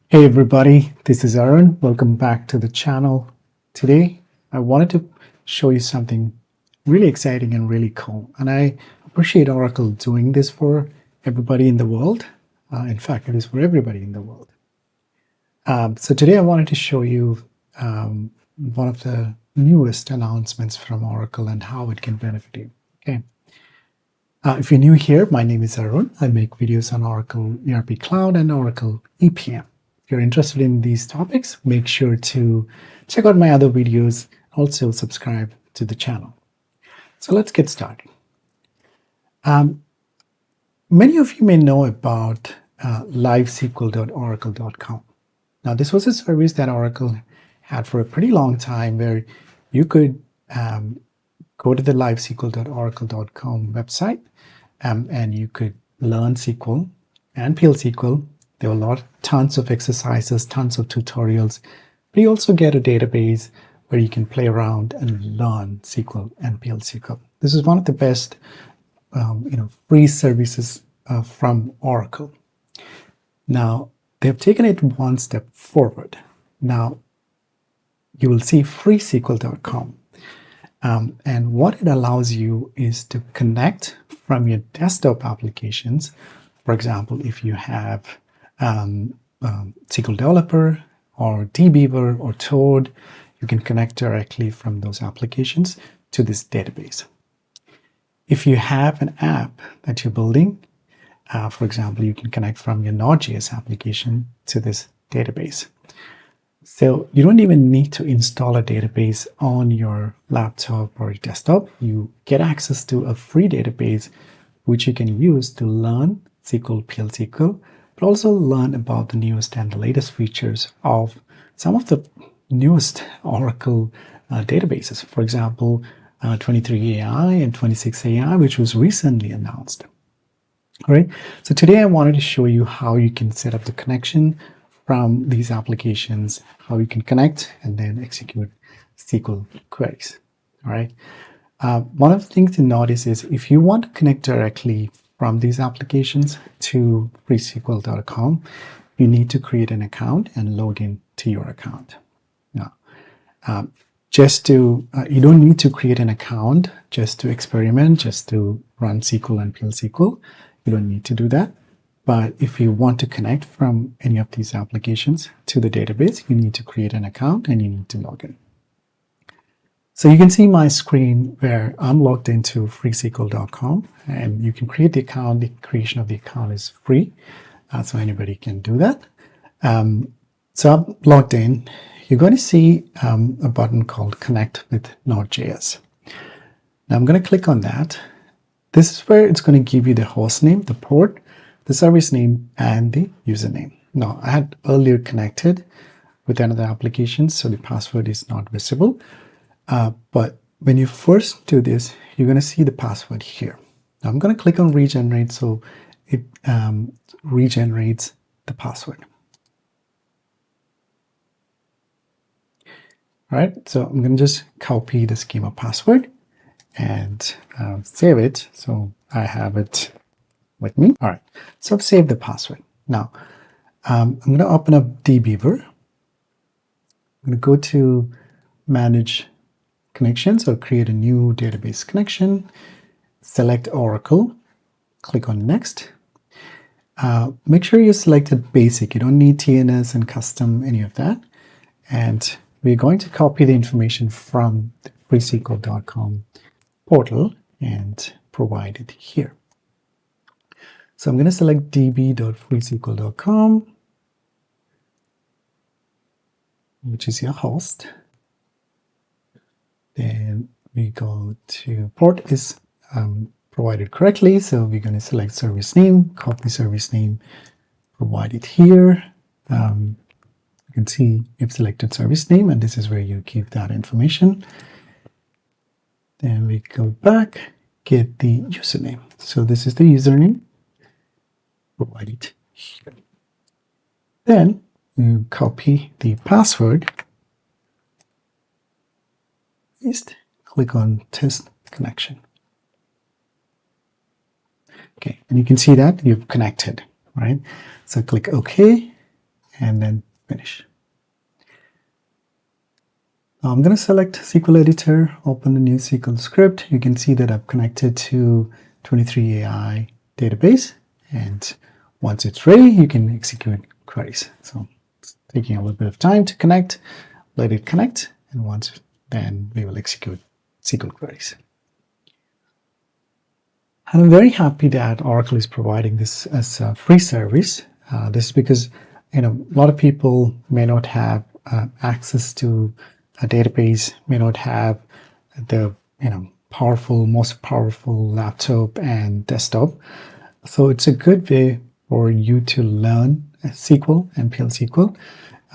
Hey everybody, this is Aaron. Welcome back to the channel. Today, I wanted to show you something really exciting and really cool. And I appreciate Oracle doing this for everybody in the world. In fact, it is for everybody in the world. So today I wanted to show you one of the newest announcements from Oracle and how it can benefit you. Okay. If you're new here, my name is Arun. I make videos on Oracle ERP Cloud and Oracle EPM. If you're interested in these topics, make sure to check out my other videos. Also, subscribe to the channel. So let's get started. Many of you may know about livesql.oracle.com. Now, this was a service that Oracle had for a pretty long time where you could go to the livesql.oracle.com website and you could learn SQL and PL/SQL. There were tons of exercises, tons of tutorials, but you also get a database where you can play around and learn SQL and PL/SQL. This is one of the best free services from Oracle. Now, they've taken it one step forward. Now, you will see freesql.com. And what it allows you is to connect from your desktop applications. For example, if you have SQL Developer or dbeaver or Toad, you can connect directly from those applications to this database. If you have an app that you're building, for example, you can connect from your Node.js application to this database. So you don't even need to install a database on your laptop or your desktop. You get access to a free database which you can use to learn SQL, PL/SQL, but also learn about the newest and the latest features of some of the newest Oracle databases. For example, 23AI and 26AI, which was recently announced. All right. So today I wanted to show you how you can set up the connection from these applications, how you can connect and then execute SQL queries. All right. One of the things to notice is if you want to connect directly from these applications to freesql.com, you need to create an account and log in to your account. Now, you don't need to create an account just to experiment, just to run SQL and PL/SQL. You don't need to do that. But if you want to connect from any of these applications to the database, you need to create an account and you need to log in. So you can see my screen where I'm logged into freesql.com and you can create the account. The creation of the account is free, so anybody can do that. So I'm logged in. You're going to see a button called Connect with Node.js. Now I'm going to click on that. This is where it's going to give you the host name, the port, the service name, and the username. Now, I had earlier connected with another application, so the password is not visible. But when you first do this, you're going to see the password here. Now, I'm going to click on Regenerate, so it regenerates the password. All right, so I'm going to just copy the schema password and save it. So I have it with me. All right, so I've saved the password. Now, I'm going to open up dbeaver. I'm going to go to Manage Connections or create a new database connection. Select Oracle. Click on Next. Make sure you selected Basic. You don't need TNS and Custom, any of that. And we're going to copy the information from the freesql.com portal and provide it here. So I'm going to select db.freesql.com, which is your host. Then we go to port is provided correctly. So we're going to select service name, copy service name, provide it here. You can see you've selected service name, and this is where you keep that information. Then we go back, get the username. So this is the username. Provide it here. Then you copy the password. Paste. Click on Test Connection. Okay, and you can see that you've connected, right? So click OK, and then finish. Now I'm going to select SQL editor, open a new SQL script. You can see that I've connected to 23AI database, and once it's ready, you can execute queries. So it's taking a little bit of time to connect, let it connect, and once then we will execute SQL queries. And I'm very happy that Oracle is providing this as a free service. This is because a lot of people may not have access to a database, may not have the most powerful laptop and desktop. So it's a good way for you to learn SQL and PL SQL.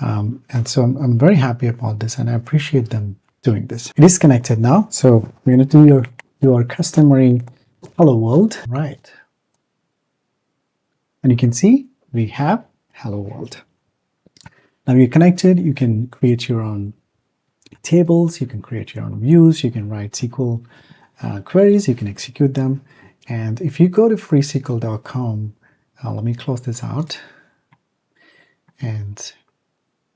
And so I'm very happy about this, and I appreciate them doing this. It is connected now, so we're going to do our customary hello world. Right. And you can see we have hello world. Now you're connected, you can create your own tables, you can create your own views, you can write SQL queries, you can execute them. And if you go to freesql.com, let me close this out and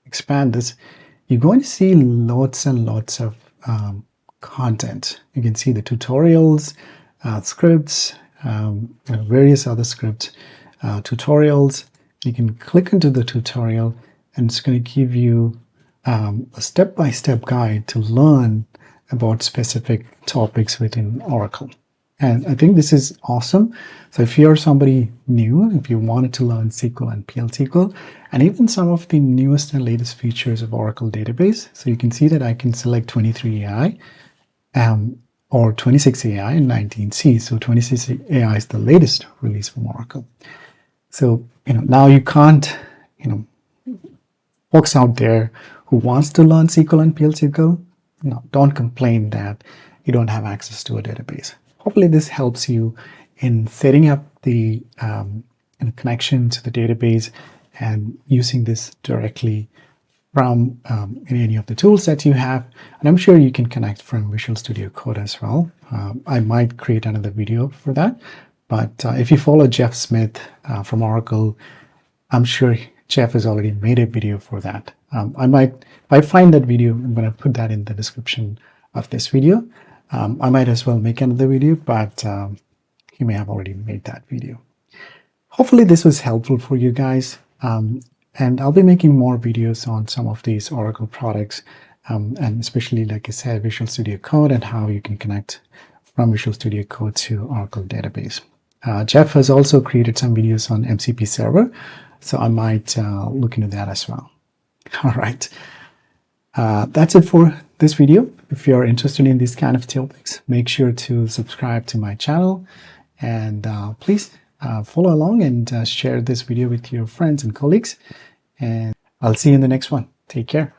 expand this, you're going to see lots and lots of content. You can see the tutorials, scripts, various other scripts, tutorials. You can click into the tutorial and it's going to give you a step-by-step guide to learn about specific topics within Oracle. And I think this is awesome. So if you're somebody new, if you wanted to learn SQL and PL SQL, and even some of the newest and latest features of Oracle database, so you can see that I can select 23AI or 26AI and 19C. So 26AI is the latest release from Oracle. So now you can't, folks out there who wants to learn SQL and PL SQL, don't complain that you don't have access to a database. Hopefully this helps you in setting up the connection to the database and using this directly from any of the tools that you have. And I'm sure you can connect from Visual Studio Code as well. I might create another video for that. But if you follow Jeff Smith from Oracle, I'm sure Jeff has already made a video for that. If I find that video, I'm going to put that in the description of this video. I might as well make another video, but he may have already made that video. Hopefully this was helpful for you guys. And I'll be making more videos on some of these Oracle products, and especially, like I said, Visual Studio Code and how you can connect from Visual Studio Code to Oracle database. Jeff has also created some videos on MCP server, so I might look into that as well. All right. That's it for this video. If you're interested in these kind of topics, make sure to subscribe to my channel, and please follow along and share this video with your friends and colleagues. And I'll see you in the next one. Take care.